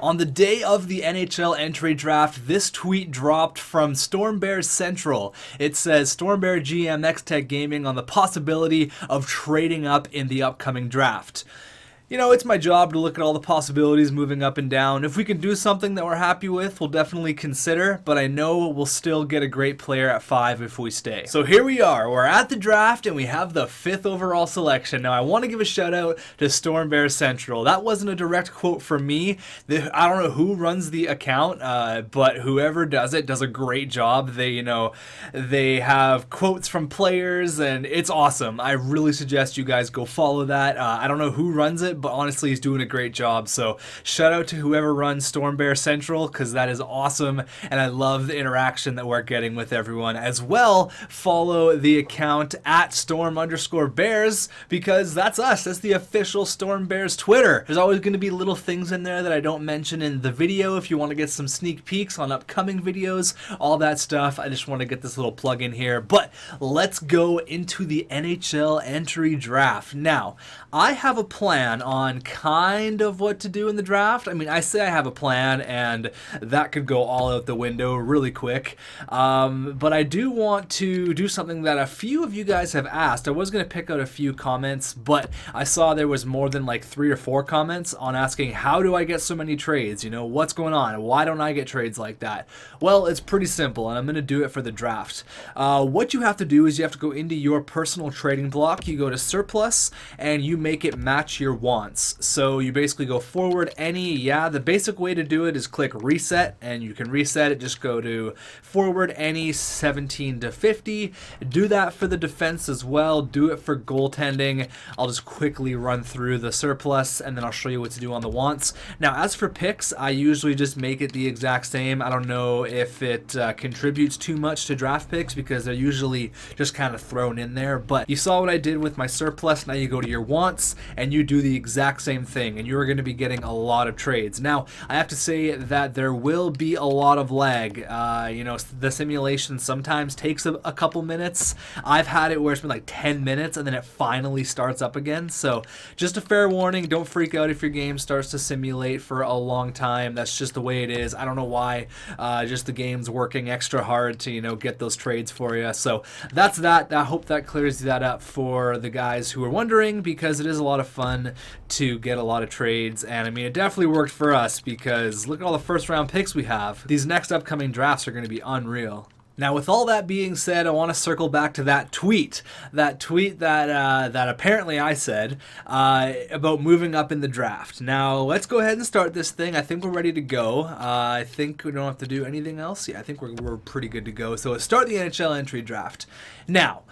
On the day of the NHL entry draft, this tweet dropped from Stormbear Central. It says, Stormbear GM xTechGaming on the possibility of trading up in the upcoming draft. You know, it's my job to look at all the possibilities moving up and down. If we can do something that we're happy with, we'll definitely consider, but I know we'll still get a great player at 5 if we stay. So here we are, we're at the draft and we have the 5th overall selection. Now I want to give a shout out to Stormbear Central. That wasn't a direct quote from me. I don't know who runs the account, but whoever does it does a great job. They have quotes from players and it's awesome. I really suggest you guys go follow that. I don't know who runs it, but honestly he's doing a great job, so shout out to whoever runs Stormbear Central, because that is awesome and I love the interaction that we're getting with everyone. As well, follow the account at Storm_Bears, because that's us. That's the official Storm Bears Twitter. There's always going to be little things in there that I don't mention in the video if you want to get some sneak peeks on upcoming videos, all that stuff. I just want to get this little plug in here, but let's go into the NHL entry draft. Now, I have a plan on kind of what to do in the draft. I mean, I say I have a plan and that could go all out the window really quick. But I do want to do something that a few of you guys have asked. I was going to pick out a few comments, but I saw there was more than like 3 or 4 comments on asking, how do I get so many trades? You know, what's going on? Why don't I get trades like that? Well, it's pretty simple, and I'm going to do it for the draft. What you have to do is you have to go into your personal trading block. You go to surplus and you make it match your wants. So you basically go forward any, the basic way to do it is click reset, and you can reset it. Just go to forward any 17 to 50. Do that for the defense as well. Do it for goaltending. I'll just quickly run through the surplus and then I'll show you what to do on the wants. Now, as for picks, I usually just make it the exact same. I don't know if it contributes too much to draft picks because they're usually just kind of thrown in there, but you saw what I did with my surplus. Now you go to your wants and you do the exact same thing, and you're going to be getting a lot of trades. Now, I have to say that there will be a lot of lag. The simulation sometimes takes a couple minutes. I've had it where it's been like 10 minutes and then it finally starts up again. So just a fair warning, don't freak out if your game starts to simulate for a long time. That's just the way it is. I don't know why. Just the game's working extra hard to, get those trades for you. So that's that. I hope that clears that up for the guys who are wondering, because it is a lot of fun to get a lot of trades, and I mean, it definitely worked for us because look at all the first round picks we have. These next upcoming drafts are going to be unreal. Now, with all that being said, I want to circle back to that tweet that apparently I said about moving up in the draft. Now, let's go ahead and start this thing. I think we're ready to go. I think we don't have to do anything else. Yeah, I think we're pretty good to go. So let's start the NHL entry draft. Now,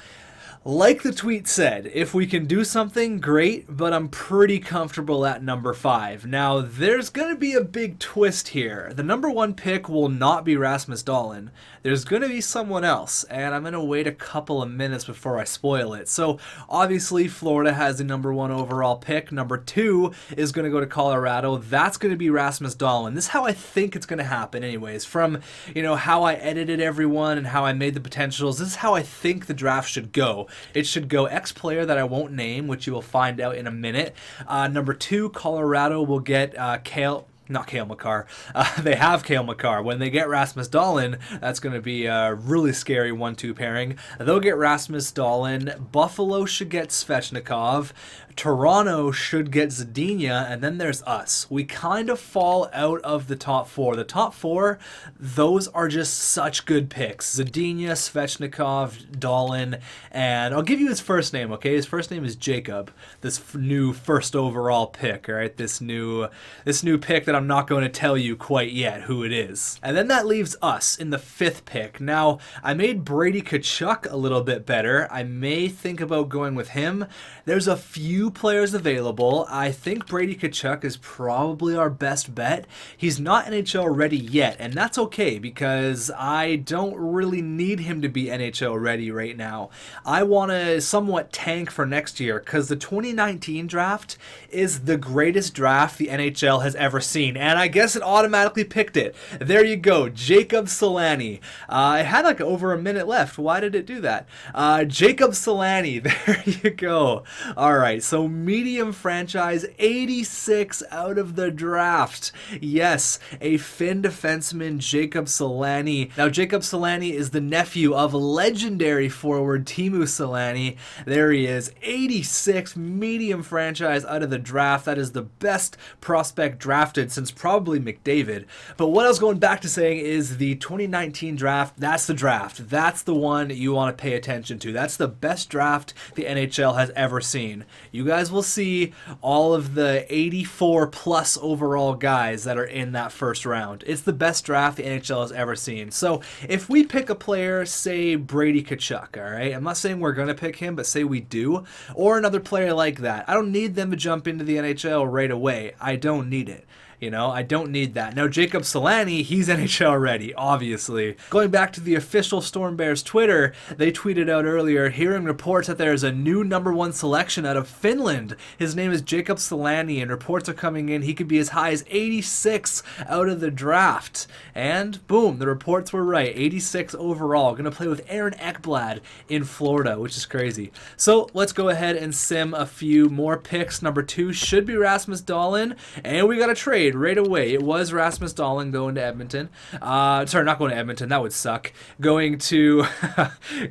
like the tweet said, if we can do something, great, but I'm pretty comfortable at number 5. Now, there's going to be a big twist here. The number 1 pick will not be Rasmus Dahlin. There's going to be someone else, and I'm going to wait a couple of minutes before I spoil it. So, obviously, Florida has the number 1 overall pick. Number 2 is going to go to Colorado. That's going to be Rasmus Dahlin. This is how I think it's going to happen anyways. From, how I edited everyone and how I made the potentials, this is how I think the draft should go. It should go X player that I won't name, which you will find out in a minute. Number 2, Colorado will get not Cale Makar. They have Cale Makar. When they get Rasmus Dahlin, that's going to be a really scary 1-2 pairing. They'll get Rasmus Dahlin. Buffalo should get Svechnikov. Toronto should get Zadina, and then there's us. We kind of fall out of the top 4. The top 4, those are just such good picks. Zadina, Svechnikov, Dahlin, and I'll give you his first name, okay? His first name is Jacob, this new first overall pick, all right? This new pick that I'm not going to tell you quite yet who it is. And then that leaves us in the 5th pick. Now, I made Brady Tkachuk a little bit better. I may think about going with him. There's a few players available. I think Brady Tkachuk is probably our best bet. He's not NHL ready yet, and that's okay because I don't really need him to be NHL ready right now. I want to somewhat tank for next year because the 2019 draft is the greatest draft the NHL has ever seen. seen, and I guess it automatically picked it. There you go, Jacob Salani. It had like over a minute left. Why did it do that? Jacob Salani, there you go. All right, so medium franchise, 86 out of the draft. Yes, a Finn defenseman, Jacob Salani. Now, Jacob Salani is the nephew of legendary forward Teemu Salani. There he is, 86 medium franchise out of the draft. That is the best prospect drafted since probably McDavid. But what I was going back to saying is the 2019 draft, that's the draft. That's the one you want to pay attention to. That's the best draft the NHL has ever seen. You guys will see all of the 84 plus overall guys that are in that first round. It's the best draft the NHL has ever seen. So if we pick a player, say Brady Tkachuk, all right? I'm not saying we're going to pick him, but say we do, or another player like that. I don't need them to jump into the NHL right away. I don't need it. You know, I don't need that. Now, Jacob Salani, he's NHL ready, obviously. Going back to the official Storm Bears Twitter, they tweeted out earlier, hearing reports that there is a new #1 selection out of Finland. His name is Jacob Salani, and reports are coming in he could be as high as 86 out of the draft. And boom, the reports were right. 86 overall. Going to play with Aaron Ekblad in Florida, which is crazy. So let's go ahead and sim a few more picks. #2 should be Rasmus Dahlin, and we got a trade right away. It was Rasmus Dahlin going to Edmonton. Sorry, not going to Edmonton. That would suck. Going to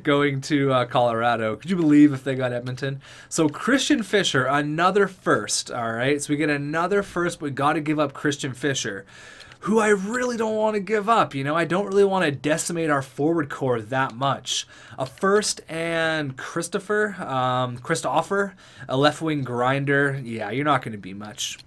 Colorado. Could you believe if they got Edmonton? So Christian Fischer, another first. All right, so we get another first, but we got to give up Christian Fischer, who I really don't want to give up. You know, I don't really want to decimate our forward core that much. A first and Christopher, a left wing grinder. Yeah, you're not going to be much.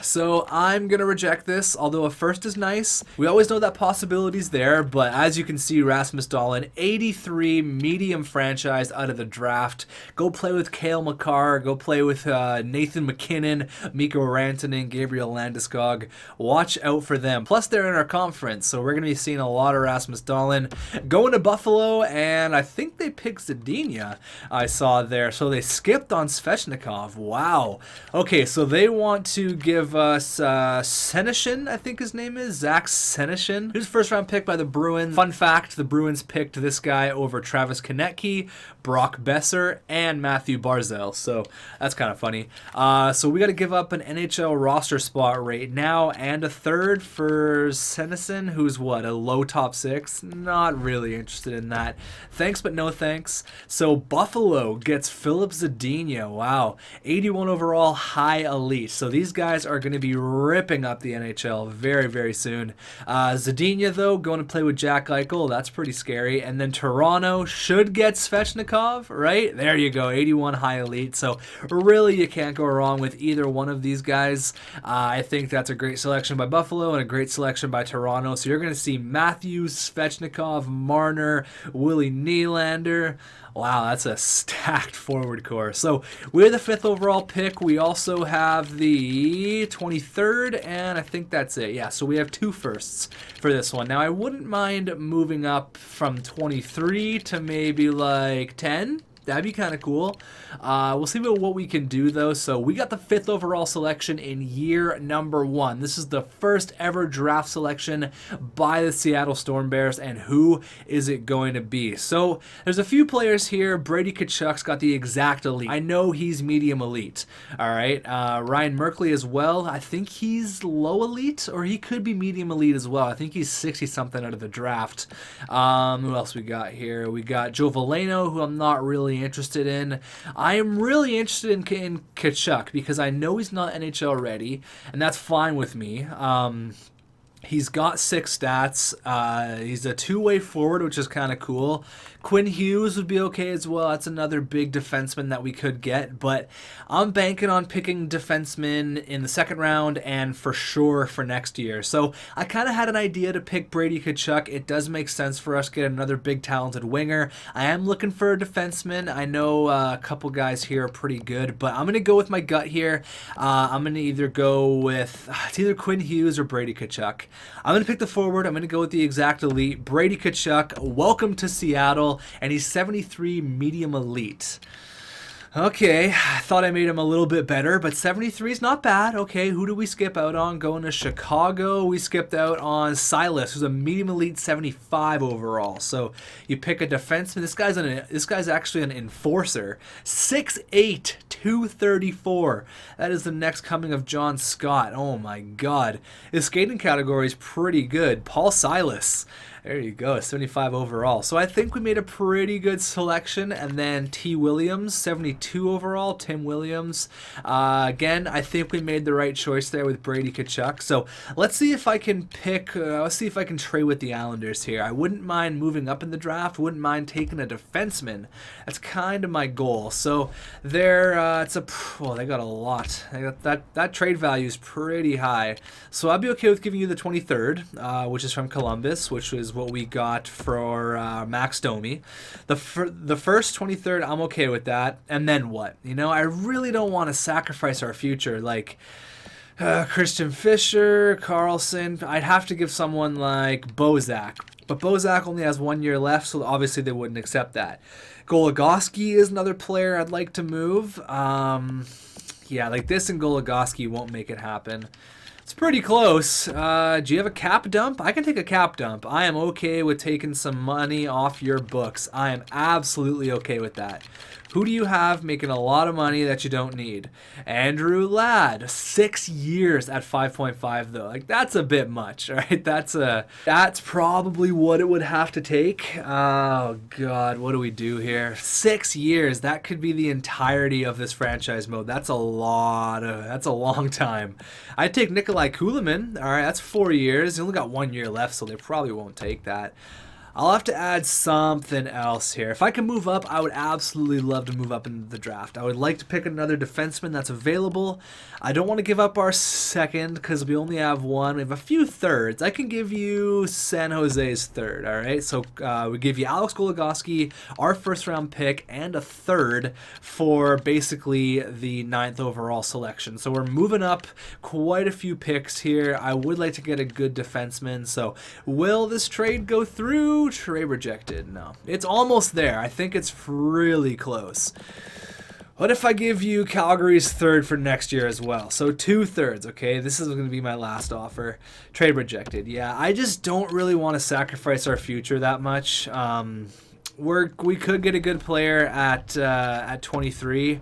So I'm going to reject this, although a first is nice. We always know that possibility's there, but as you can see, Rasmus Dahlin, 83 medium franchise out of the draft. Go play with Cale Makar, go play with Nathan McKinnon, Mikko Rantanen, Gabriel Landeskog. Watch out for them. Plus, they're in our conference, so we're going to be seeing a lot of Rasmus Dahlin. Going to Buffalo, and I think they picked Zadina, I saw there. So they skipped on Svechnikov. Wow. Okay, so they want to give us Senyshyn, I think his name is, Zach Senyshyn, who's first round pick by the Bruins. Fun fact, the Bruins picked this guy over Travis Konecny, Brock Besser, and Matthew Barzal, so that's kind of funny. So we got to give up an NHL roster spot right now and a third for Senyshyn, who's what, a low top 6? Not really interested in that. Thanks, but no thanks. So Buffalo gets Philip Zadina. Wow, 81 overall, high elite. So these guys are going to be ripping up the NHL very, very soon. Zadina, though, going to play with Jack Eichel. That's pretty scary. And then Toronto should get Svechnikov, right? There you go, 81 high elite. So really, you can't go wrong with either one of these guys. I think that's a great selection by Buffalo and a great selection by Toronto. So you're going to see Matthews, Svechnikov, Marner, Willie Nylander. Wow, that's a stacked forward core. So we're the 5th overall pick. We also have the 23rd, and I think that's it. Yeah, so we have 2 firsts for this one. Now, I wouldn't mind moving up from 23 to maybe like 10. That'd be kind of cool. We'll see what we can do, though. So we got the 5th overall selection in year #1. This is the first ever draft selection by the Seattle Storm Bears, and who is it going to be? So there's a few players here. Brady Tkachuk's got the exact elite. I know he's medium elite. All right. Ryan Merkley as well. I think he's low elite, or he could be medium elite as well. I think he's 60-something out of the draft. Who else we got here? We got Joe Veleno, who I'm not really interested in. I am really interested in Tkachuk because I know he's not NHL ready, and that's fine with me. He's got 6 stats. He's a two-way forward, which is kind of cool. Quinn Hughes would be okay as well. That's another big defenseman that we could get, but I'm banking on picking defensemen in the 2nd round and for sure for next year. So I kind of had an idea to pick Brady Tkachuk. It does make sense for us to get another big talented winger. I am looking for a defenseman. I know a couple guys here are pretty good, but I'm going to go with my gut here. I'm going to either go with, it's either Quinn Hughes or Brady Tkachuk. I'm going to pick the forward. I'm going to go with the exact elite, Brady Tkachuk. Welcome to Seattle, and he's 73 medium elite. Okay, I thought I made him a little bit better, but 73 is not bad. Okay, who do we skip out on? Going to Chicago, we skipped out on Silas, who's a medium elite 75 overall. So you pick a defenseman. This guy's actually an enforcer. 6'8", 234. That is the next coming of John Scott. Oh my God, his skating category is pretty good. Paul Silas. There you go, 75 overall. So I think we made a pretty good selection. And then T. Williams, 72 overall, Tim Williams. Again, I think we made the right choice there with Brady Tkachuk. So let's see if I can let's see if I can trade with the Islanders here. I wouldn't mind moving up in the draft, wouldn't mind taking a defenseman. That's kind of my goal. So they got a lot. That trade value is pretty high. So I'd be okay with giving you the 23rd, which is from Columbus, which was what we got for Max Domi. The first 23rd, I'm okay with that. And then what? You know, I really don't want to sacrifice our future. Like Christian Fischer, Carlson. I'd have to give someone like Bozak. But Bozak only has 1 year left, so obviously they wouldn't accept that. Goligoski is another player I'd like to move. Yeah, like this and Goligoski won't make it happen. It's pretty close. Do you have a cap dump? I can take a cap dump. I am okay with taking some money off your books. I am absolutely okay with that. Who do you have making a lot of money that you don't need? Andrew Ladd, 6 years at 5.5 though. Like that's a bit much, right? That's probably what it would have to take. Oh God, what do we do here? 6 years. That could be the entirety of this franchise mode. That's a long time. I'd take Nikolai Kulemin. All right, that's 4 years. He only got 1 year left, so they probably won't take that. I'll have to add something else here. If I can move up, I would absolutely love to move up in the draft. I would like to pick another defenseman that's available. I don't want to give up our second because we only have one. We have a few thirds. I can give you San Jose's third, all right? So we give you Alex Goligoski, our first round pick, and a third for basically the 9th overall selection. So we're moving up quite a few picks here. I would like to get a good defenseman. So will this trade go through? Trade rejected. No. It's almost there. I think it's really close. What if I give you Calgary's third for next year as well? So 2 thirds, okay? This is going to be my last offer. Trade rejected. Yeah, I just don't really want to sacrifice our future that much. We could get a good player at 23.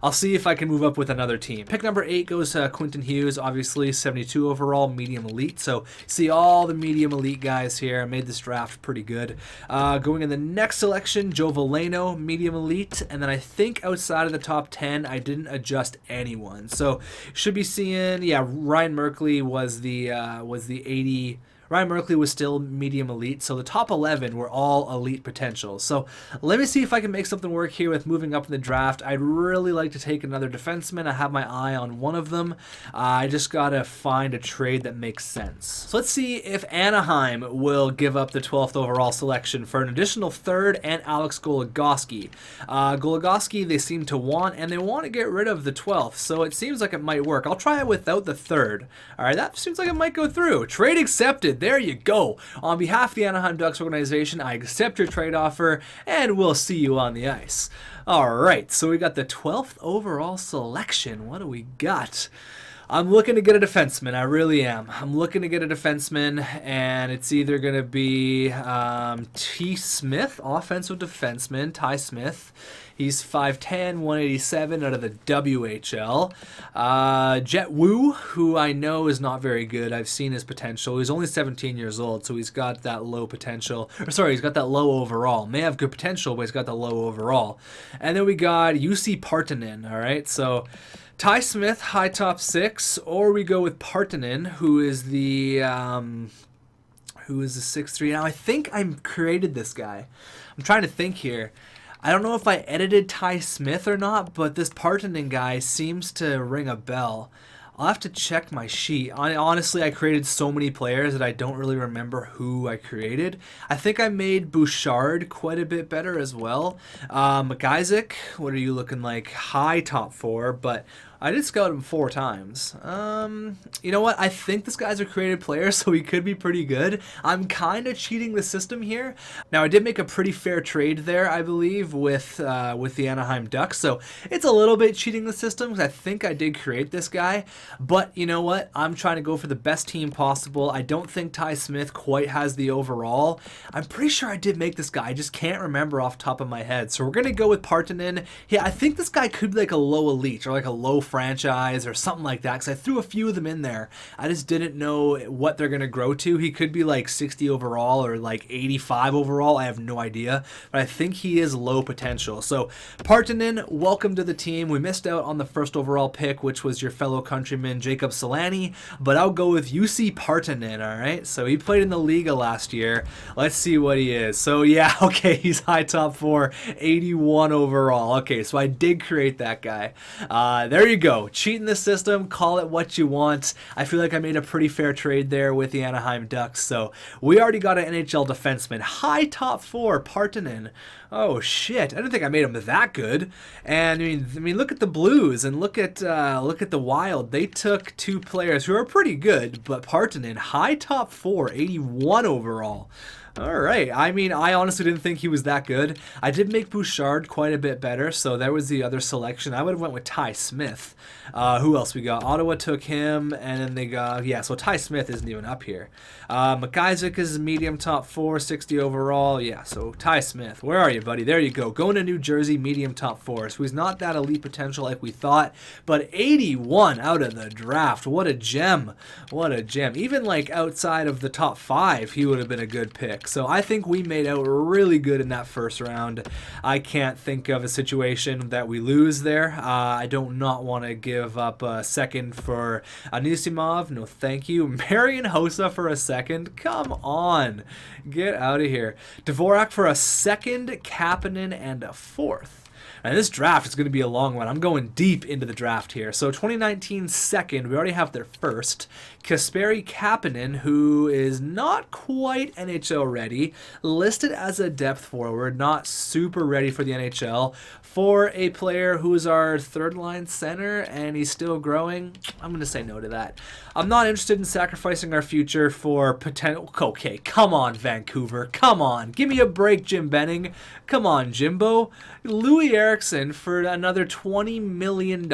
I'll see if I can move up with another team. Pick number 8 goes to Quentin Hughes, obviously 72 overall, medium elite. So see all the medium elite guys here. I made this draft pretty good. Going in the next selection, Joe Veleno, medium elite. And then I think outside of the top 10, I didn't adjust anyone. So should be seeing, yeah, Ryan Merkley was the 80. Ryan Merkley was still medium elite, so the top 11 were all elite potential. So let me see if I can make something work here with moving up in the draft. I'd really like to take another defenseman. I have my eye on one of them. I just got to find a trade that makes sense. So let's see if Anaheim will give up the 12th overall selection for an additional third and Alex Goligoski. Goligoski they seem to want, and they want to get rid of the 12th, so it seems like it might work. I'll try it without the third. All right, that seems like it might go through. Trade accepted. There you go. On behalf of the Anaheim Ducks organization, I accept your trade offer, and we'll see you on the ice. All right, so we got the 12th overall selection. What do we got? I'm looking to get a defenseman. I really am. I'm looking to get a defenseman, and it's either going to be T. Smith, offensive defenseman, Ty Smith. He's 5'10", 187 out of the WHL. Jet Wu, who I know is not very good. I've seen his potential. He's only 17 years old, so he's got that low potential. He's got that low overall. May have good potential, but he's got the low overall. And then we got UC Partanen, all right? So Ty Smith, high top 6, or we go with Partanen, who is the 6'3". Now, I think I created this guy. I'm trying to think here. I don't know if I edited Ty Smith or not, but this Partanen guy seems to ring a bell. I'll have to check my sheet. Honestly, I created so many players that I don't really remember who I created. I think I made Bouchard quite a bit better as well. McIsaac, what are you looking like? High top 4, but I did scout him 4 times. You know what? I think this guy's a creative player, so he could be pretty good. I'm kind of cheating the system here. Now, I did make a pretty fair trade there, I believe, with the Anaheim Ducks, so it's a little bit cheating the system because I think I did create this guy. But you know what? I'm trying to go for the best team possible. I don't think Ty Smith quite has the overall. I'm pretty sure I did make this guy. I just can't remember off the top of my head. So we're going to go with Partanen. Yeah, I think this guy could be like a low elite or like a low franchise or something like that because I threw a few of them in there. I just didn't know what they're going to grow to. He could be like 60 overall or like 85 overall. I have no idea, but I think he is low potential. So Partanen, welcome to the team. We missed out on the first overall pick, which was your fellow countryman Jacob Salani, but I'll go with UC Partanen, all right? So he played in the Liga last year. Let's see what he is. So yeah, okay, he's high top 4, 81 overall. Okay, so I did create that guy. There you go. Cheating the system, call it what you want. I feel like I made a pretty fair trade there with the Anaheim Ducks. So we already got an NHL defenseman. High top 4, Partanen. Oh shit! I didn't think I made him that good. And I mean, look at the Blues and look at the Wild. They took 2 players who are pretty good, but Partanen, high top 4, 81 overall. All right. I mean, I honestly didn't think he was that good. I did make Bouchard quite a bit better, so that was the other selection. I would have went with Ty Smith. Who else we got? Ottawa took him, and then they got, yeah, so Ty Smith isn't even up here. McIsaac is medium top 4, 60 overall. Yeah, so Ty Smith. Where are you, buddy? There you go. Going to New Jersey, medium top 4. So he's not that elite potential like we thought, but 81 out of the draft. What a gem. What a gem. Even like outside of the top 5, he would have been a good pick. So I think we made out really good in that first round. I can't think of a situation that we lose there. I don't not want to give up a second for Anisimov. No, thank you. Marian Hossa for a second. Come on. Get out of here. Dvorak for a second, Kapanen, and a 4th. And this draft is going to be a long one. I'm going deep into the draft here. So 2019 second, we already have their first. Kasperi Kapanen, who is not quite NHL ready, listed as a depth forward, not super ready for the NHL. For a player who is our 3rd line center and he's still growing, I'm going to say no to that. I'm not interested in sacrificing our future for potential. Okay, come on, Vancouver. Come on. Give me a break, Jim Benning. Come on, Jimbo. Louis Eriksson for another $20 million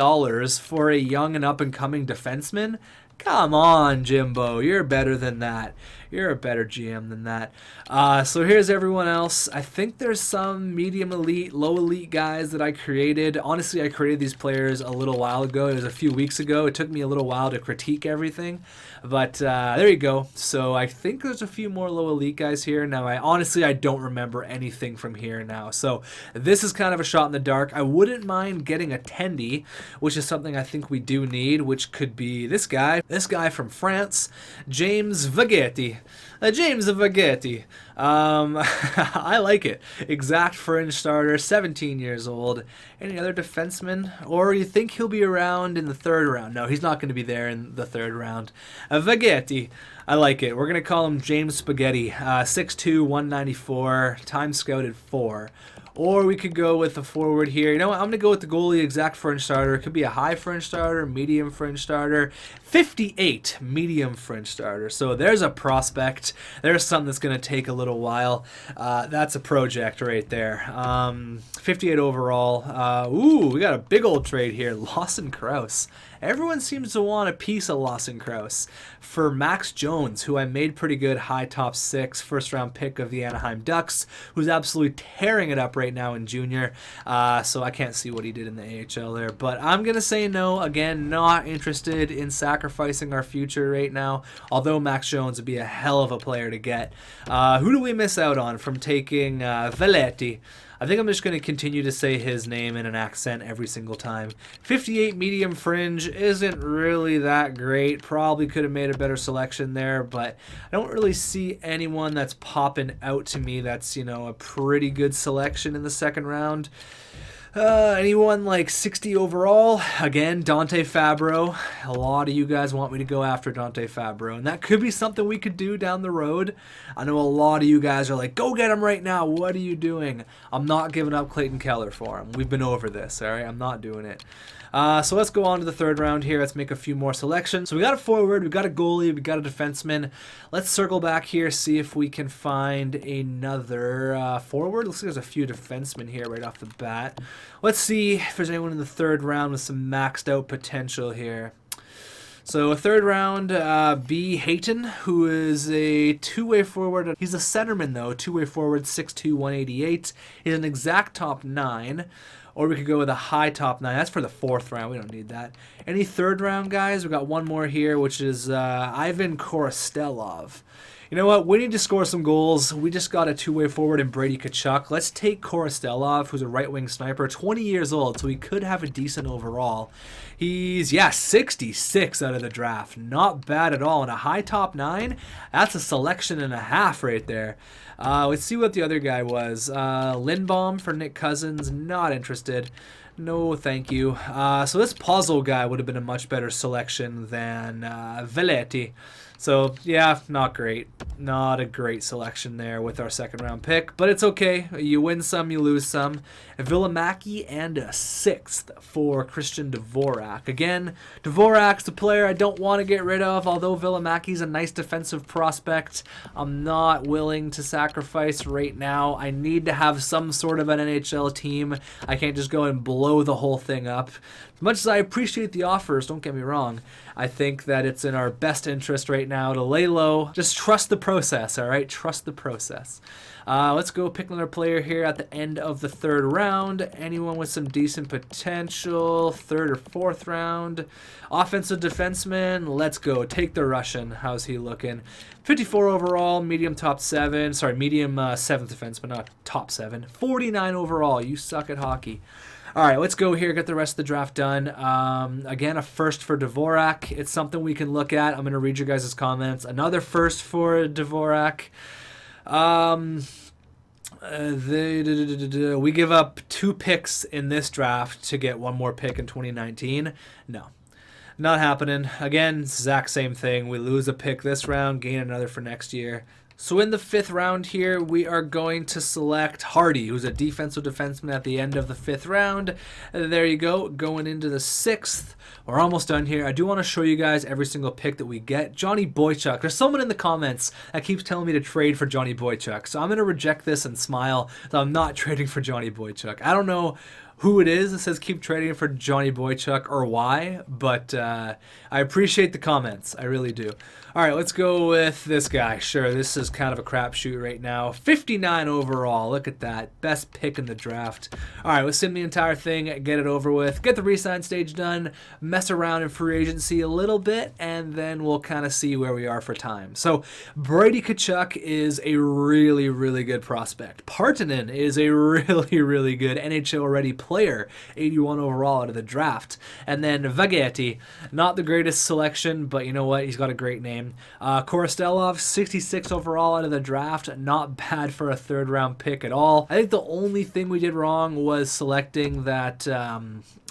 for a young and up-and-coming defenseman? Come on, Jimbo. You're better than that. You're a better GM than that. So here's everyone else. I think there's some medium elite, low elite guys that I created. Honestly, I created these players a little while ago. It was a few weeks ago. It took me a little while to critique everything. But there you go. So I think there's a few more low elite guys here. Now, I don't remember anything from here now. So this is kind of a shot in the dark. I wouldn't mind getting a Tendy, which is something I think we do need, which could be this guy from France, James Veggetti. James Veggetti. I like it. Exact fringe starter, 17 years old. Any other defenseman? Or you think he'll be around in the 3rd round? No, he's not going to be there in the 3rd round. Veggetti. I like it. We're going to call him James Spaghetti. 6'2", 194, time scouted 4. Or we could go with the forward here. You know what? I'm going to go with the goalie, exact fringe starter. It could be a high fringe starter, medium fringe starter. 58 medium fringe starter. So there's a prospect. There's something that's going to take a little while. That's a project right there. 58 overall. Ooh, we got a big old trade here. Lawson Krause. Everyone seems to want a piece of Lawson Krause for Max Jones, who I made pretty good, high top 6, first round pick of the Anaheim Ducks, who's absolutely tearing it up right now in junior. So I can't see what he did in the AHL there, but I'm going to say no. Again, not interested in sacrificing our future right now, although Max Jones would be a hell of a player to get. Who do we miss out on from taking Veggetti? I think I'm just going to continue to say his name in an accent every single time. 58 medium fringe isn't really that great. Probably could have made a better selection there, but I don't really see anyone that's popping out to me that's, a pretty good selection in the 2nd round. Anyone like 60 overall? Again, Dante Fabro. A lot of you guys want me to go after Dante Fabro, and that could be something we could do down the road. I know a lot of you guys are like, go get him right now. What are you doing? I'm not giving up Clayton Keller for him. We've been over this, all right? I'm not doing it. So let's go on to the third round here. Let's make a few more selections. So we got a forward, we got a goalie, we got a defenseman. Let's circle back here, see if we can find another forward. Looks like there's a few defensemen here right off the bat. Let's see if there's anyone in the third round with some maxed out potential here. So a third round, B. Hayton, who is a two-way forward. He's a centerman, though. Two-way forward, 6'2", 188. He's an exact top 9. Or we could go with a high top 9. That's for the fourth round. We don't need that. Any third round guys? We got one more here, which is Ivan Korostelov. You know what? We need to score some goals. We just got a two-way forward in Brady Tkachuk. Let's take Korostelov, who's a right-wing sniper, 20 years old, so he could have a decent overall. He's, 66 out of the draft. Not bad at all. And a high top 9, that's a selection and a half right there. Let's see what the other guy was. Lindbaum for Nick Cousins, not interested. No, thank you. So this puzzle guy would have been a much better selection than Veggetti. So, yeah, not great. Not a great selection there with our second round pick, but it's okay. You win some, you lose some. Vilimaki and a 6th for Christian Dvorak. Again, Dvorak's the player I don't want to get rid of, although Vilimaki's a nice defensive prospect. I'm not willing to sacrifice right now. I need to have some sort of an NHL team. I can't just go and blow the whole thing up. As much as I appreciate the offers, don't get me wrong, I think that it's in our best interest right now to lay low. Just trust the process, all right? Trust the process. Let's go pick another player here at the end of the third round. Anyone with some decent potential, third or fourth round. Offensive defenseman, let's go. Take the Russian. How's he looking? 54 overall, medium top 7. Sorry, medium 7th defenseman, not top 7. 49 overall. You suck at hockey. All right, let's go here, get the rest of the draft done. Again, a first for Dvorak. It's something we can look at. I'm going to read your guys' comments. Another first for Dvorak. We give up 2 picks in this draft to get 1 more pick in 2019. No, not happening. Again, exact same thing. We lose a pick this round, gain another for next year. So in the 5th round here, we are going to select Hardy, who's a defensive defenseman at the end of the 5th round. And there you go. Going into the 6th. We're almost done here. I do want to show you guys every single pick that we get. Johnny Boychuk. There's someone in the comments that keeps telling me to trade for Johnny Boychuk. So I'm going to reject this and smile that I'm not trading for Johnny Boychuk. I don't know who it is that says keep trading for Johnny Boychuk or why, but I appreciate the comments. I really do. All right, let's go with this guy. Sure, this is kind of a crapshoot right now. 59 overall. Look at that. Best pick in the draft. All right, let's sim the entire thing, get it over with, get the re-sign stage done, mess around in free agency a little bit, and then we'll kind of see where we are for time. So Brady Tkachuk is a really, really good prospect. Partanen is a really, really good NHL-ready player, 81 overall out of the draft. And then Veggetti, not the greatest selection, but you know what? He's got a great name. Korostelov, 66 overall out of the draft. Not bad for a 3rd round pick at all. I think the only thing we did wrong was selecting that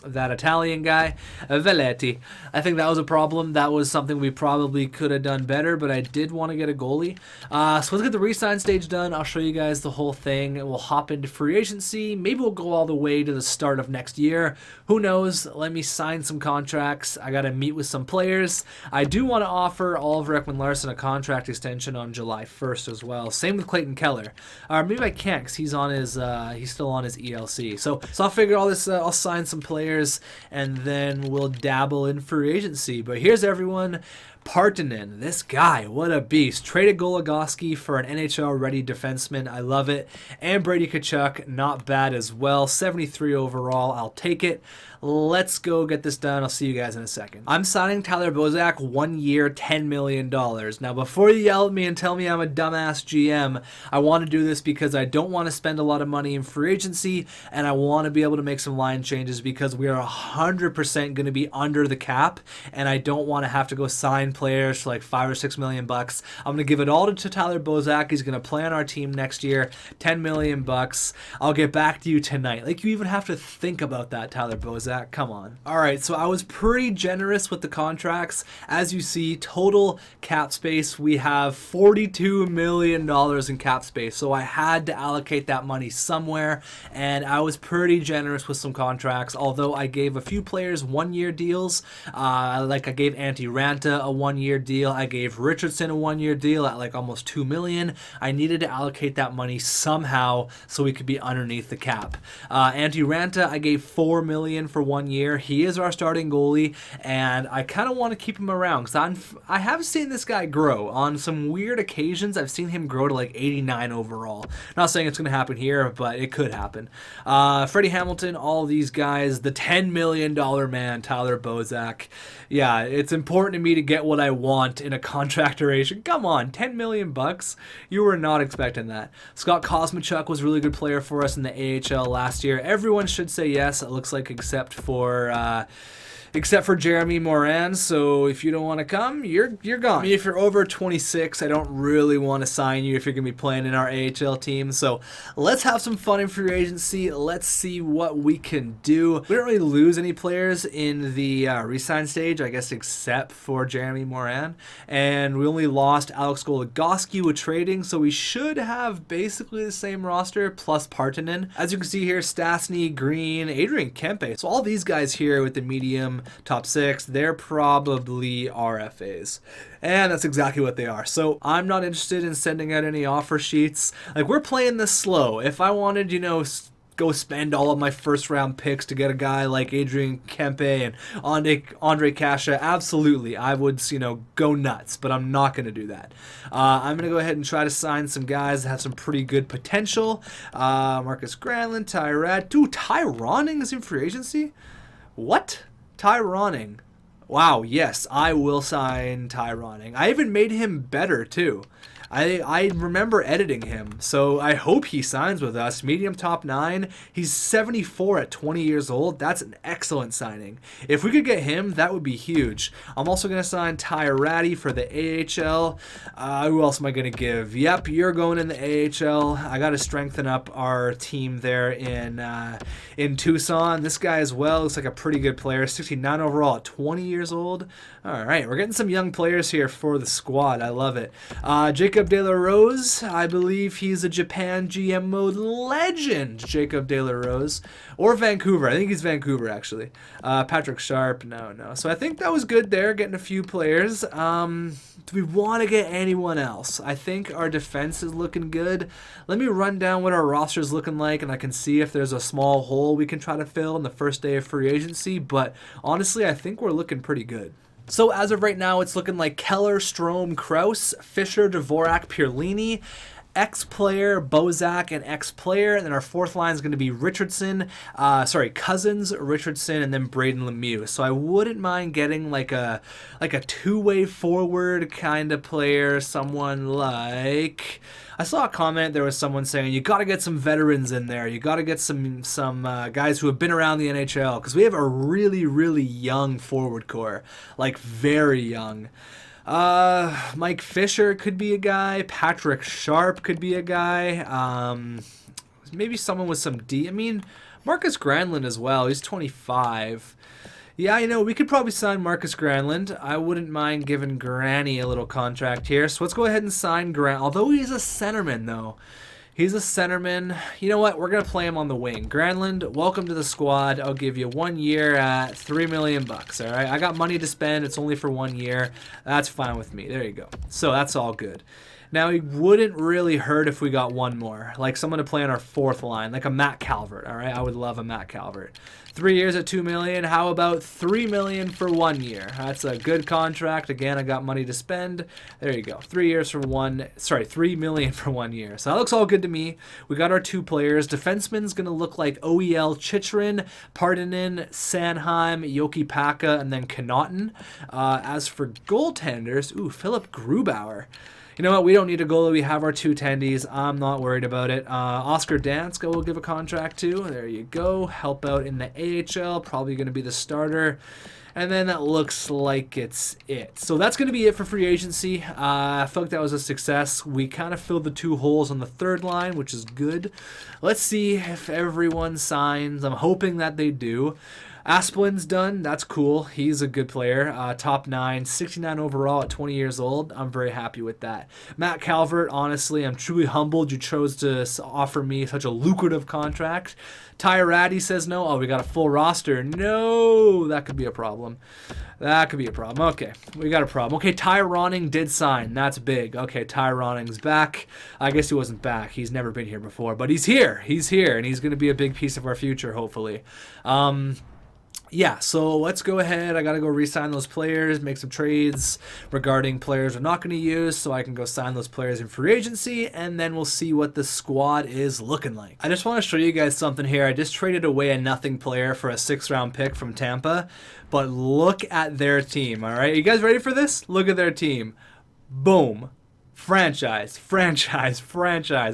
Italian guy, Veggetti. I think that was a problem. That was something we probably could have done better, but I did want to get a goalie. So let's get the re-sign stage done. I'll show you guys the whole thing. We'll hop into free agency. Maybe we'll go all the way to the start of next year. Who knows? Let me sign some contracts. I got to meet with some players. I do want to offer Oliver Ekman-Larsson a contract extension on July 1st as well. Same with Clayton Keller. Maybe I can't because he's on his he's still on his ELC. So I'll figure all this. I'll sign some players and then we'll dabble in free agency. But here's everyone. Partanen, this guy, what a beast. Traded Goligoski for an NHL-ready defenseman. I love it. And Brady Tkachuk, not bad as well. 73 overall. I'll take it. Let's go get this done. I'll see you guys in a second. I'm signing Tyler Bozak 1 year, $10 million. Now, before you yell at me and tell me I'm a dumbass GM, I want to do this because I don't want to spend a lot of money in free agency, and I want to be able to make some line changes because we are 100% going to be under the cap, and I don't want to have to go sign players for like $5 or $6 million bucks. I'm going to give it all to Tyler Bozak. He's going to play on our team next year. $10 million bucks. I'll get back to you tonight. Like, you even have to think about that, Tyler Bozak. that? Come on. All right, so I was pretty generous with the contracts. As you see, total cap space, we have $42 million in cap space. So I had to allocate that money somewhere, and I was pretty generous with some contracts, although I gave a few players one-year deals. Like I gave Antti Ranta a one-year deal. I gave Richardson a one-year deal at like almost $2 million. I needed to allocate that money somehow so we could be underneath the cap. Antti Ranta, I gave $4 million for 1 year. He is our starting goalie, and I kind of want to keep him around because I have seen this guy grow. On some weird occasions, I've seen him grow to like 89 overall. Not saying it's going to happen here, but it could happen. Freddie Hamilton, all these guys, the $10 million man, Tyler Bozak. Yeah, it's important to me to get what I want in a contract duration. Come on, $10 million bucks? You were not expecting that. Scott Kosmachuk was a really good player for us in the AHL last year. Everyone should say yes, it looks like, except for Jeremy Morin. So if you don't want to come, you're gone. I mean, if you're over 26, I don't really want to sign you if you're going to be playing in our AHL team. So let's have some fun in free agency. Let's see what we can do. We don't really lose any players in the re-sign stage, I guess, except for Jeremy Morin. And we only lost Alex Goligoski with trading, so we should have basically the same roster plus Partanen. As you can see here, Stastny, Green, Adrian Kempe. So all these guys here with the medium top 6, they're probably RFAs. And that's exactly what they are. So I'm not interested in sending out any offer sheets. Like, we're playing this slow. If I wanted, go spend all of my first round picks to get a guy like Adrian Kempe and Andre Kasha, absolutely, I would, go nuts, but I'm not going to do that. I'm going to go ahead and try to sign some guys that have some pretty good potential. Marcus Granlund, Ty Ronning is in free agency? What? Ty Ronning. Wow, yes, I will sign Ty Ronning. I even made him better, too. I remember editing him, so I hope he signs with us. Medium top 9. He's 74 at 20 years old. That's an excellent signing. If we could get him, that would be huge. I'm also going to sign Ty Ratty for the AHL. Who else am I going to give? Yep, you're going in the AHL. I got to strengthen up our team there in Tucson. This guy as well looks like a pretty good player. 69 overall at 20 years old. All right, we're getting some young players here for the squad. I love it. Jacob De La Rose, I believe he's a Japan GM mode legend. Jacob De La Rose. Or Vancouver. I think he's Vancouver, actually. Patrick Sharp, no. So I think that was good there, getting a few players. Do we want to get anyone else? I think our defense is looking good. Let me run down what our roster is looking like, and I can see if there's a small hole we can try to fill in the first day of free agency. But honestly, I think we're looking pretty good. So as of right now, it's looking like Keller, Strome, Kraus, Fisher, Dvorak, Pierlini, X-Player, Bozak, and X-Player. And then our fourth line is going to be Cousins, Richardson, and then Braden Lemieux. So I wouldn't mind getting like a two-way forward kind of player, someone like... I saw a comment, there was someone saying, you got to get some veterans in there. You got to get some guys who have been around the NHL, because we have a really, really young forward core, like very young. Mike Fisher could be a guy. Patrick Sharp could be a guy. Maybe someone with some I mean, Marcus Granlund as well. He's 25. Yeah, we could probably sign Marcus Granlund. I wouldn't mind giving Granny a little contract here. So let's go ahead and sign Grant. Although he's a centerman, though. He's a centerman. You know what? We're going to play him on the wing. Granlund, welcome to the squad. I'll give you 1 year at $3 million, all right? I got money to spend. It's only for 1 year. That's fine with me. There you go. So that's all good. Now, it wouldn't really hurt if we got one more, like someone to play on our fourth line, like a Matt Calvert, all right? I would love a Matt Calvert. 3 years at $2 million. How about $3 million for 1 year? That's a good contract. Again, I got money to spend. There you go. 3 million for 1 year. So that looks all good to me. We got our two players. Defenseman's going to look like OEL Chychrun, Partanen, Sanheim, Yoki Paka, and then Connaughton. As for goaltenders, Philip Grubauer. You know what? We don't need a goalie. We have our two tendies. I'm not worried about it. Oscar Danska will give a contract to. There you go. Help out in the AHL. Probably going to be the starter. And then that looks like it's it. So that's going to be it for free agency. I felt like that was a success. We kind of filled the two holes on the third line, which is good. Let's see if everyone signs. I'm hoping that they do. Asplin's done. That's cool. He's a good player. Top 9, 69 overall at 20 years old. I'm very happy with that. Matt Calvert, honestly, I'm truly humbled you chose to offer me such a lucrative contract. Ty Ratty says no. Oh, we got a full roster. No, that could be a problem. That could be a problem. Okay, we got a problem. Okay, Ty Ronning did sign. That's big. Okay, Ty Ronning's back. I guess he wasn't back. He's never been here before, but he's here. He's here, and he's going to be a big piece of our future, hopefully. Yeah, so let's go ahead. I got to go re-sign those players, make some trades regarding players we're not going to use so I can go sign those players in free agency, and then we'll see what the squad is looking like. I just want to show you guys something here. I just traded away a nothing player for a 6th round pick from Tampa, but look at their team, all right? You guys ready for this? Look at their team. Boom. Franchise,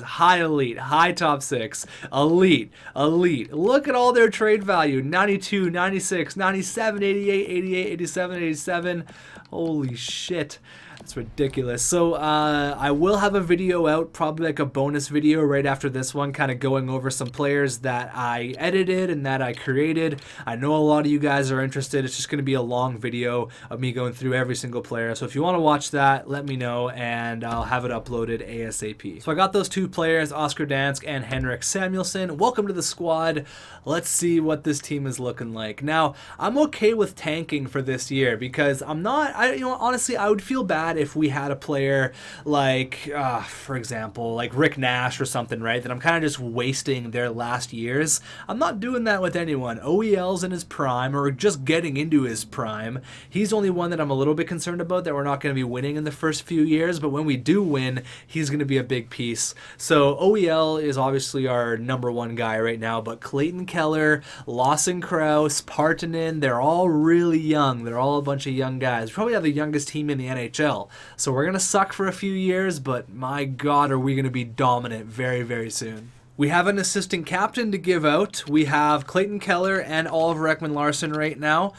high elite, high top 6, elite. Look at all their trade value, 92, 96, 97, 88, 88, 87, 87. Holy shit. That's ridiculous. So I will have a video out, probably like a bonus video right after this one, kind of going over some players that I edited and that I created. I know a lot of you guys are interested. It's just going to be a long video of me going through every single player. So if you want to watch that, let me know and I'll have it uploaded ASAP. So I got those 2 players, Oscar Dansk and Henrik Samuelsson. Welcome to the squad. Let's see what this team is looking like. Now, I'm okay with tanking for this year because I'm not, honestly, I would feel bad if we had a player like, for example, like Rick Nash or something, right, that I'm kind of just wasting their last years. I'm not doing that with anyone. OEL's in his prime or just getting into his prime. He's only one that I'm a little bit concerned about that we're not going to be winning in the first few years, but when we do win, he's going to be a big piece. So OEL is obviously our #1 guy right now, but Clayton Keller, Lawson Krause, Partanen, they're all really young. They're all a bunch of young guys. We probably have the youngest team in the NHL. So we're going to suck for a few years, but my God, are we going to be dominant very, very soon. We have an assistant captain to give out. We have Clayton Keller and Oliver Ekman-Larsson right now.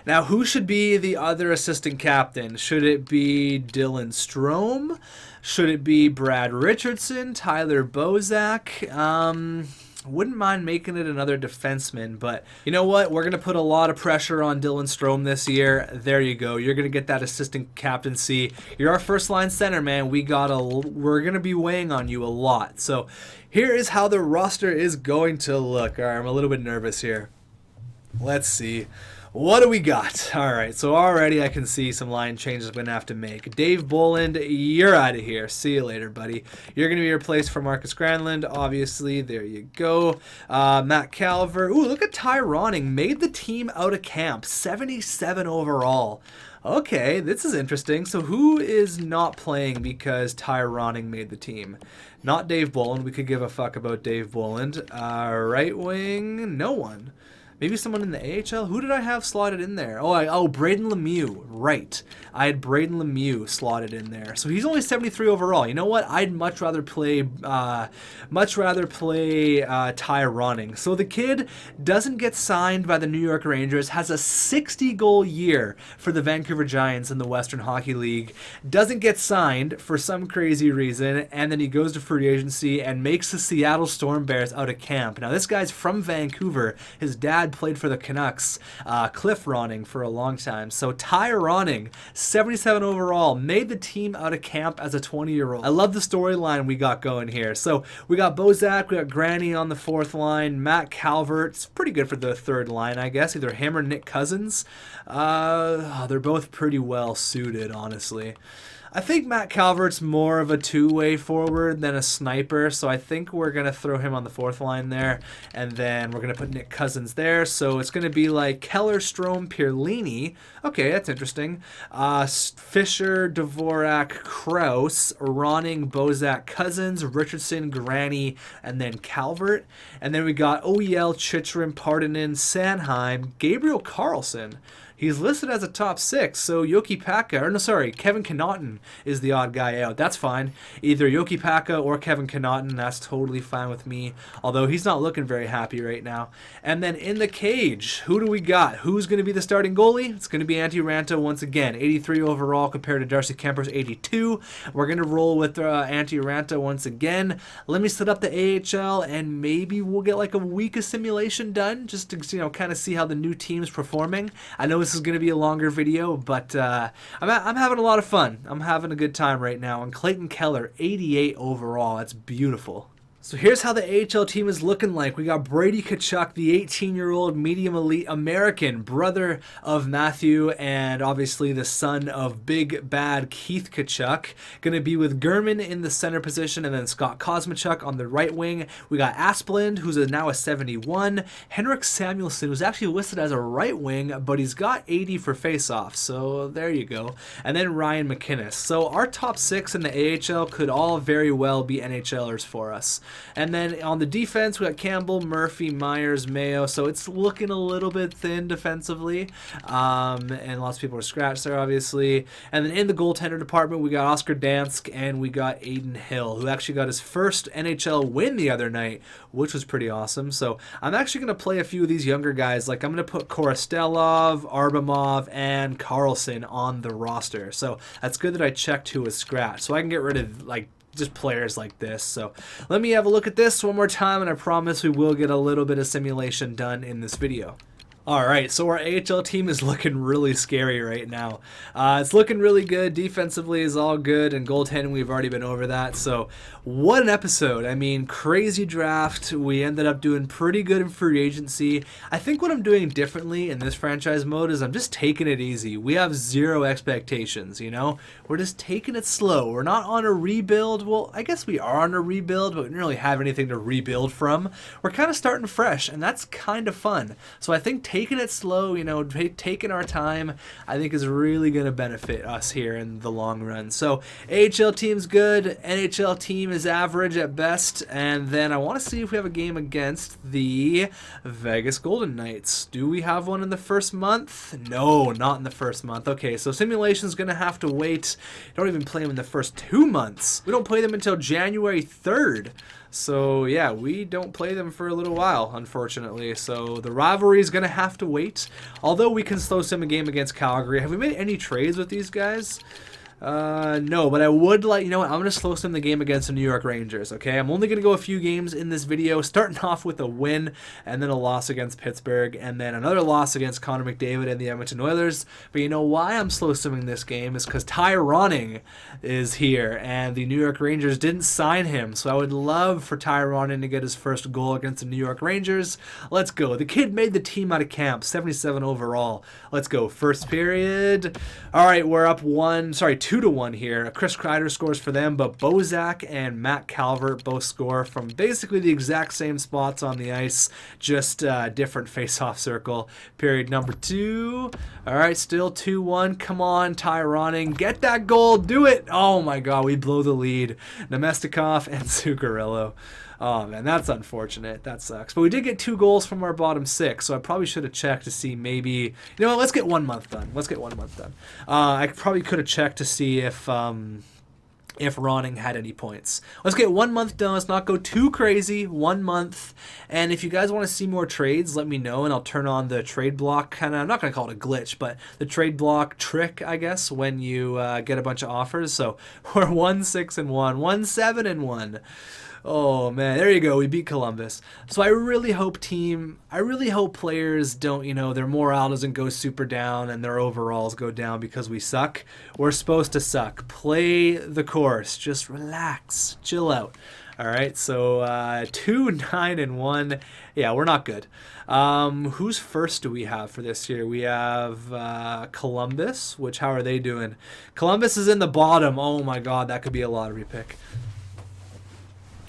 Now, who should be the other assistant captain? Should it be Dylan Strome? Should it be Brad Richardson? Tyler Bozak? Wouldn't mind making it another defenseman, but you know what? We're going to put a lot of pressure on Dylan Strome this year. There you go. You're going to get that assistant captaincy. You're our first line center, man. We're going to be weighing on you a lot. So here is how the roster is going to look. All right, I'm a little bit nervous here. Let's see. What do we got? All right, so already I can see some line changes I'm going to have to make. Dave Bolland, you're out of here. See you later, buddy. You're going to be replaced for Marcus Granlund, obviously. There you go. Matt Calvert. Ooh, look at Ty Ronning. Made the team out of camp. 77 overall. Okay, this is interesting. So who is not playing because Ty Ronning made the team? Not Dave Bolland. We could give a fuck about Dave Bolland. Right wing, no one. Maybe someone in the AHL? Who did I have slotted in there? Oh, Braden Lemieux. Right. I had Braden Lemieux slotted in there. So he's only 73 overall. You know what? I'd much rather play Ty Ronning. So the kid doesn't get signed by the New York Rangers, has a 60-goal year for the Vancouver Giants in the Western Hockey League, doesn't get signed for some crazy reason, and then he goes to free agency and makes the Seattle Storm Bears out of camp. Now, this guy's from Vancouver. His dad played for the Canucks, Cliff Ronning, for a long time. So Ty Ronning, 77 overall, made the team out of camp as a 20-year-old. I love the storyline we got going here. So we got Bozak, we got Granny on the 4th line, Matt Calvert. It's pretty good for the 3rd line, I guess. Either him or Nick Cousins. They're both pretty well suited, honestly. I think Matt Calvert's more of a two-way forward than a sniper, so I think we're going to throw him on the 4th line there, and then we're going to put Nick Cousins there, so it's going to be like Keller, Strome, Pierlini. Okay, that's interesting. Fisher, Dvorak, Krause, Ronning, Bozak, Cousins, Richardson, Granny, and then Calvert. And then we got OEL, Chychrun, Partanen, Sanheim, Gabriel Carlson. he's listed as a top 6. So Yoki Paka, or no, sorry, Kevin Connaughton is the odd guy out. That's fine. Either Yoki Paka or Kevin Connaughton, that's totally fine with me. Although he's not looking very happy right now. And then in the cage, who do we got? Who's going to be the starting goalie? It's going to be Antti Ranta once again. 83 overall compared to Darcy Kemper's 82. We're going to roll with Antti Ranta once again. Let me set up the AHL, and maybe we'll get like a week of simulation done just to kind of see how the new team's performing. I know this is going to be a longer video, but I'm having a lot of fun. I'm having a good time right now. And Clayton Keller, 88 overall. That's beautiful. So here's how the AHL team is looking like. We got Brady Tkachuk, the 18-year-old medium elite American, brother of Matthew and obviously the son of big bad Keith Tkachuk. Going to be with German in the center position and then Scott Kosmachuk on the right wing. We got Asplund, who's now a 71. Henrik Samuelsson, who's actually listed as a right wing, but he's got 80 for faceoff. So there you go. And then Ryan McInnes. So our top 6 in the AHL could all very well be NHLers for us. And then on the defense, we got Campbell, Murphy, Myers, Mayo. So it's looking a little bit thin defensively. And lots of people are scratched there, obviously. And then in the goaltender department, we got Oscar Dansk and we got Aiden Hill, who actually got his first NHL win the other night, which was pretty awesome. So I'm actually going to play a few of these younger guys. Like I'm going to put Korostelov, Arbamov, and Carlson on the roster. So that's good that I checked who was scratched. So I can get rid of like just players like this. So let me have a look at this one more time, and I promise we will get a little bit of simulation done in this video. Alright, so our AHL team is looking really scary right now. It's looking really good. Defensively is all good, and goaltending, we've already been over that. So what an episode. I mean, crazy draft. We ended up doing pretty good in free agency. I think what I'm doing differently in this franchise mode is I'm just taking it easy. We have zero expectations, you know? We're just taking it slow. We're not on a rebuild. Well, I guess we are on a rebuild, but we don't really have anything to rebuild from. We're kind of starting fresh, and that's kind of fun. So I think taking it slow, you know, taking our time, I think is really going to benefit us here in the long run. So AHL team's good, NHL team is average at best, and then I want to see if we have a game against the Vegas Golden Knights. Do we have one in the first month? No, not in the first month. Okay, so simulation's going to have to wait. Don't even play them in the first 2 months. We don't play them until January 3rd. So yeah, we don't play them for a little while, unfortunately. So the rivalry is going to have to wait. Although we can slow sim a game against Calgary. Have we made any trades with these guys? No, but I would like, you know what, I'm going to slow sim the game against the New York Rangers, okay? I'm only going to go a few games in this video, starting off with a win, and then a loss against Pittsburgh, and then another loss against Connor McDavid and the Edmonton Oilers. But you know why I'm slow simming this game is because Ty Ronning is here, and the New York Rangers didn't sign him, so I would love for Ty Ronning to get his first goal against the New York Rangers. Let's go. The kid made the team out of camp, 77 overall. Let's go. First period. All right, we're up 2-1 here. Chris Kreider scores for them, but Bozak and Matt Calvert both score from basically the exact same spots on the ice, just different face-off circle. Period number 2. All right, still 2-1. Come on, Ty Ronning. Get that goal. Do it. Oh, my God. We blow the lead. Nemestikov and Zuccarello. Oh, man, that's unfortunate. That sucks. But we did get 2 goals from our bottom 6, so I probably should have checked to see maybe... You know what? Let's get 1 month done. Let's get 1 month done. I probably could have checked to see if Ronning had any points. Let's get 1 month done. Let's not go too crazy. 1 month. And if you guys want to see more trades, let me know, and I'll turn on the trade block. Kind of, I'm not going to call it a glitch, but the trade block trick, I guess, when you get a bunch of offers. So we're 1-6-1, 1-7-1. Oh, man, there you go. We beat Columbus. So I really hope players don't, you know, their morale doesn't go super down and their overalls go down because we suck. We're supposed to suck. Play the course. Just relax. Chill out. All right, so 2-9-1. Yeah, we're not good. Who's first do we have for this year? We have Columbus, which how are they doing? Columbus is in the bottom. Oh, my God, that could be a lottery pick.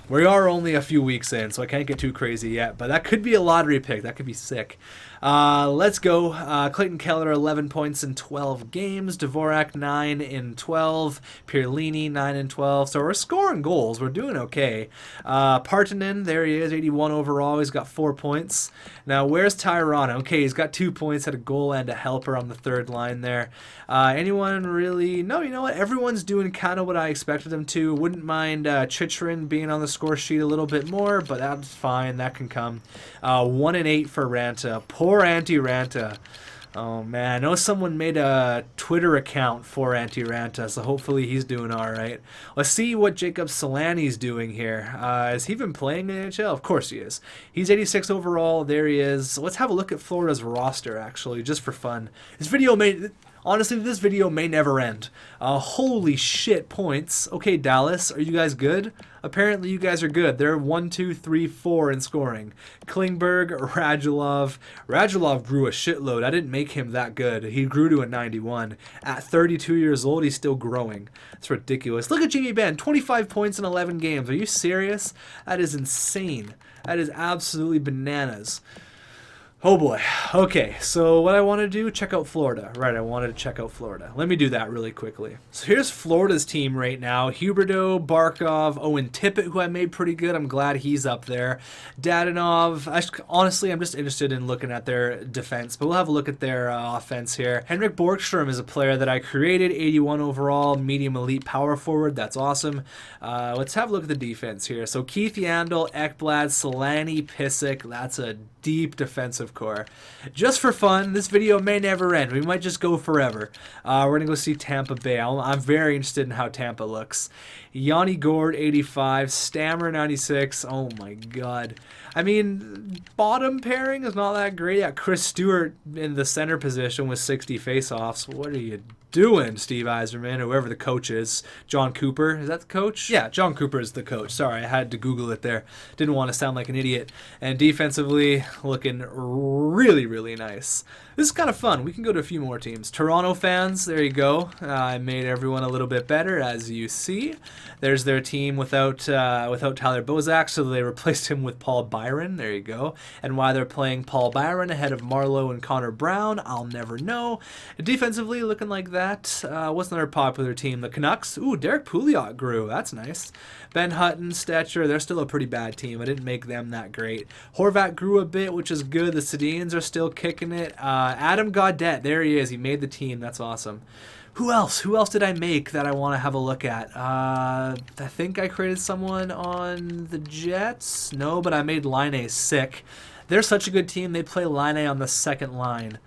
We are only a few weeks in, so I can't get too crazy yet, but that could be a lottery pick. That could be sick. Let's go. Clayton Keller, 11 points in 12 games. Dvorak, 9 in 12. Pierlini, 9 in 12. So we're scoring goals. We're doing okay. Partanen, there he is, 81 overall. He's got 4 points. Now, where's Tyrone? Okay, he's got 2 points, had a goal and a helper on the third line there. Anyone really? No, you know what? Everyone's doing kind of what I expected them to. Wouldn't mind Chychrun being on the score sheet a little bit more, but that's fine. That can come. 1 and 8 for Ranta. Poor Antti-Ranta. Oh man, I know someone made a Twitter account for Antti-Ranta, so hopefully he's doing all right. Let's see what Jacob Salani's doing here. Has he been playing in the NHL? Of course he is. He's 86 overall. There he is. Let's have a look at Florida's roster, actually, just for fun. Honestly, this video may never end. Holy shit, points. Okay, Dallas, are you guys good? Apparently you guys are good. They're 1, 2, 3, 4 in scoring. Klingberg, Radulov. Radulov grew a shitload. I didn't make him that good. He grew to a 91. At 32 years old, he's still growing. It's ridiculous. Look at Jamie Benn, 25 points in 11 games. Are you serious? That is insane. That is absolutely bananas. Oh boy. Okay, so what I want to do, check out Florida. Right, I wanted to check out Florida. Let me do that really quickly. So here's Florida's team right now. Huberdeau, Barkov, Owen Tippett, who I made pretty good. I'm glad he's up there. Dadonov. Honestly, I'm just interested in looking at their defense, but we'll have a look at their offense here. Henrik Borgstrom is a player that I created, 81 overall, medium elite power forward. That's awesome. Let's have a look at the defense here. So Keith Yandel, Ekblad, Salani, Pissick. That's a deep defensive core. Just for fun, this video may never end. We might just go forever. We're going to go see Tampa Bay. I'm very interested in how Tampa looks. Yanni Gord, 85. Stammer, 96. Oh my god. I mean, bottom pairing is not that great. Yeah, Chris Stewart in the center position with 60 faceoffs. What are you doing, Steve Yzerman, or whoever the coach is? John Cooper, is that the coach? Yeah, John Cooper is the coach. Sorry, I had to Google it there. Didn't want to sound like an idiot. And defensively, looking really, really nice. This is kind of fun. We can go to a few more teams. Toronto fans, there you go. I made everyone a little bit better, as you see. There's their team without Tyler Bozak, so they replaced him with Paul Byron. There you go. And why they're playing Paul Byron ahead of Marlowe and Connor Brown, I'll never know. Defensively, looking like that. What's another popular team? The Canucks. Ooh, Derek Pouliot grew. That's nice. Ben Hutton, Stetcher, they're still a pretty bad team. I didn't make them that great. Horvat grew a bit, which is good. The Sedins are still kicking it. Adam Gaudette, there he is. He made the team. That's awesome. Who else? Who else did I make that I want to have a look at? I think I created someone on the Jets. No, but I made Line sick. They're such a good team. They play Line on the second line.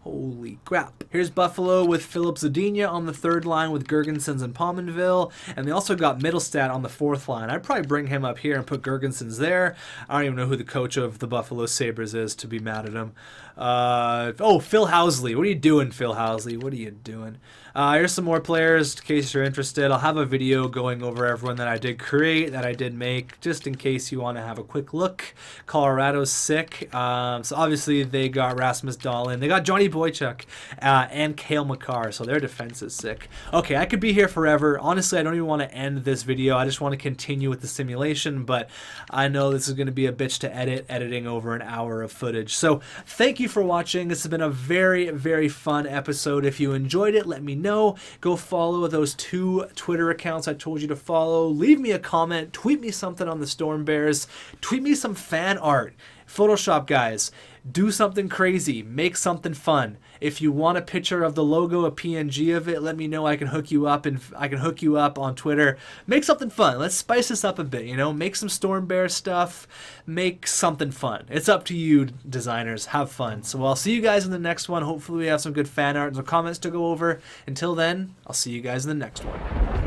Holy crap. Here's Buffalo with Philip Zadina on the third line with Gergensons and Pominville. And they also got Middlestat on the fourth line. I'd probably bring him up here and put Gergensons there. I don't even know who the coach of the Buffalo Sabres is to be mad at him. Phil Housley. What are you doing, Phil Housley? What are you doing? Here's some more players in case you're interested. I'll have a video going over everyone that I did create, that I did make, just in case you want to have a quick look. Colorado's sick. So obviously they got Rasmus Dahlin. They got Johnny Boychuk and Cale Makar, so their defense is sick. Okay, I could be here forever. Honestly, I don't even want to end this video. I just want to continue with the simulation, but I know this is going to be a bitch to edit, editing over an hour of footage. So thank you for watching. This has been a very, very fun episode. If you enjoyed it, let me know. Go follow those 2 Twitter accounts I told you to follow. Leave me a comment. Tweet me something on the Storm Bears. Tweet me some fan art. Photoshop guys, do something crazy. Make something fun. If you want a picture of the logo, a PNG of it, let me know. I can hook you up, and I can hook you up on Twitter. Make something fun. Let's spice this up a bit, you know? Make some Storm Bear stuff. Make something fun. It's up to you, designers. Have fun. So I'll see you guys in the next one. Hopefully we have some good fan art and some comments to go over. Until then, I'll see you guys in the next one.